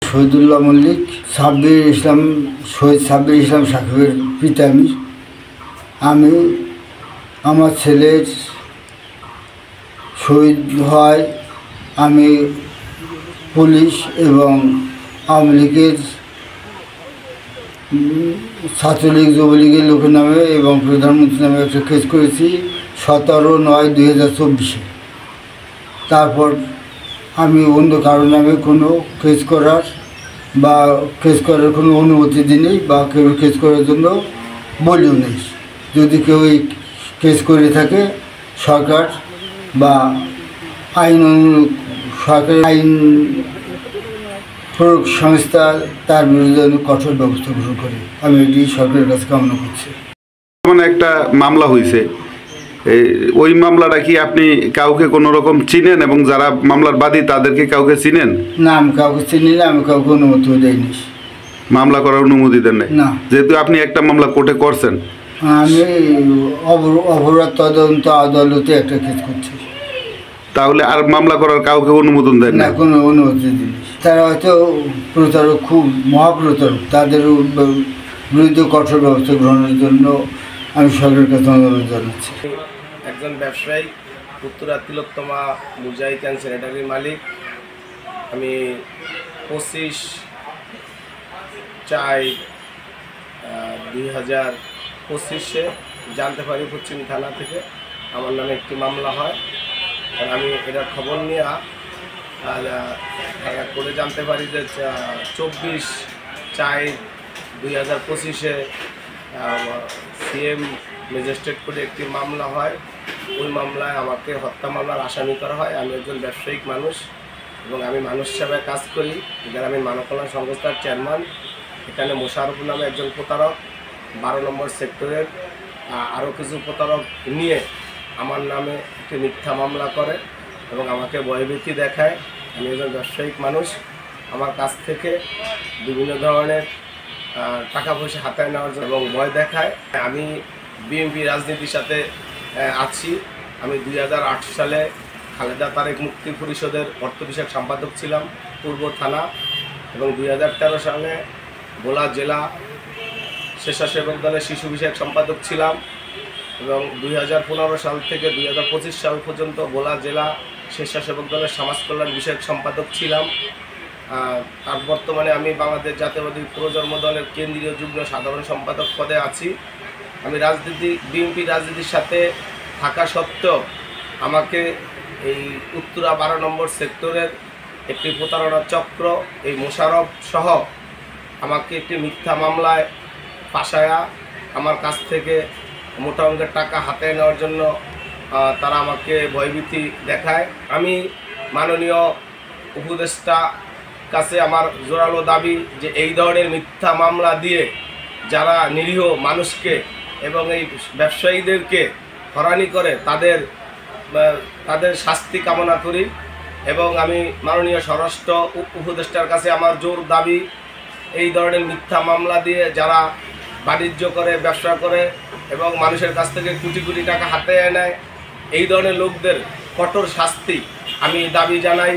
শহীদুল্লাহ মল্লিক, শহীদ সাব্বির ইসলাম সাকিবের পিতা আমি। আমার ছেলের শহীদ হয়, আমি পুলিশ এবং আওয়ামী লীগের, ছাত্রলীগ, যুবলীগের লোকের নামে এবং প্রধানমন্ত্রীর নামে একটা কেস করেছি 17/9/2024। তারপর আমি অন্য কারোর নামে কোনো কেস করার কোনো অনুমতি দিইনি বা কেউ কেস করার জন্য বলিও নেই। যদি কেউ এই কেস করে থাকে, সরকার বা সরকারি আইন প্রয়োগ সংস্থা তার বিরুদ্ধে কঠোর ব্যবস্থা গ্রহণ করে, আমি এটি সরকারের কাছে কামনা করছি। মানে একটা মামলা হয়েছে, ওই মামলাটা কি আপনি কাউকে কোনো রকম চিনেন এবং যারা মামলার বাদী তাদেরকে কাউকে চিনেন? না, আমি কাউকে চিনি না, আমি কাউকে অনুমতি দেয়নি। মামলা করার অনুমতি দেন নাই? না। যেহেতু আপনি একটা মামলা কোর্টে করছেন, আমি অপরাধ তদন্ত আদালতে একটা কেস করছি। তাহলে আর মামলা করার কাউকে অনুমোদন দেন না? কোনো অনুমতি দিইনি। তারা হয়তো প্রতারক, খুব মহাপ্রতারক, তাদের বিরুদ্ধে কঠোর ব্যবস্থা গ্রহণের জন্য আমি সরকারের কাছে অনুরোধ জানাচ্ছি। একজন ব্যবসায়ী, উত্তরা তিলোত্তমা মুজাহিদ অ্যান্ড স্যানিটারির মালিক। আমি 25/4/2025 জানতে পারি পশ্চিম থানা থেকে আমার নামে একটি মামলা হয়। আর আমি এটার খবর নিয়ে করে জানতে পারি যে 24/4/2025 সিএম ম্যাজিস্ট্রেট কোর্টে একটি মামলা হয়। ওই মামলায় আমাকে হত্যা মামলার আসামি করা হয়। আমি একজন ব্যবসায়িক মানুষ এবং আমি মানুষ সেবায় কাজ করি, গ্রামীণ মানব কল্যাণ সংস্থার চেয়ারম্যান। এখানে মোশারফ নামে একজন প্রতারক 12 নম্বর সেক্টরের আরও কিছু প্রতারক নিয়ে আমার নামে একটি মিথ্যা মামলা করে এবং আমাকে ভয়ভীতি দেখায়। আমি একজন ব্যবসায়িক মানুষ, আমার কাছ থেকে বিভিন্ন ধরনের টাকা পয়সা হাতায় নেওয়ার জন্য এবং ভয় দেখায়। আমি বিএনপি রাজনীতির সাথে আছি। আমি 2008 সালে খালেদা তারেক মুক্তি পরিষদের অর্থ বিষয়ক সম্পাদক ছিলাম পূর্ব থানা, এবং 2013 সালে ভোলা জেলা স্বেচ্ছাসেবক দলের শিশু বিষয়ক সম্পাদক ছিলাম, এবং 2015 সাল থেকে 2025 সাল পর্যন্ত ভোলা জেলা স্বেচ্ছাসেবক দলের সমাজ কল্যাণ বিষয়ক সম্পাদক ছিলাম। আর বর্তমানে আমি বাংলাদেশ জাতীয়তাবাদী প্রজন্ম দলের কেন্দ্রীয় যুগ্ম সাধারণ সম্পাদক পদে আছি। আমি বিএনপি রাজনীতির সাথে থাকা সত্ত্বেও আমাকে এই উত্তরা 12 নম্বর সেক্টরের একটি প্রতারণা চক্র, এই মোশারফ সহ আমাকে একটি মিথ্যা মামলায় ফাঁসায়া আমার কাছ থেকে মোটা অঙ্কের টাকা হাতে নেওয়ার জন্য তারা আমাকে ভয়ভীতি দেখায়। আমি মাননীয় উপদেষ্টা কাছে আমার জোরালো দাবি যে এই ধরনের মিথ্যা মামলা দিয়ে যারা নিরীহ মানুষকে এবং এই ব্যবসায়ীদেরকে হয়রানি করে তাদের শাস্তি কামনা করি। এবং আমি মাননীয় স্বরাষ্ট্র উপদেষ্টার কাছে আমার জোর দাবি, এই ধরনের মিথ্যা মামলা দিয়ে যারা বাণিজ্য করে, ব্যবসা করে এবং মানুষের কাছ থেকে কোটি কোটি টাকা হাতে নেয়, এই ধরনের লোকদের কঠোর শাস্তি আমি দাবি জানাই।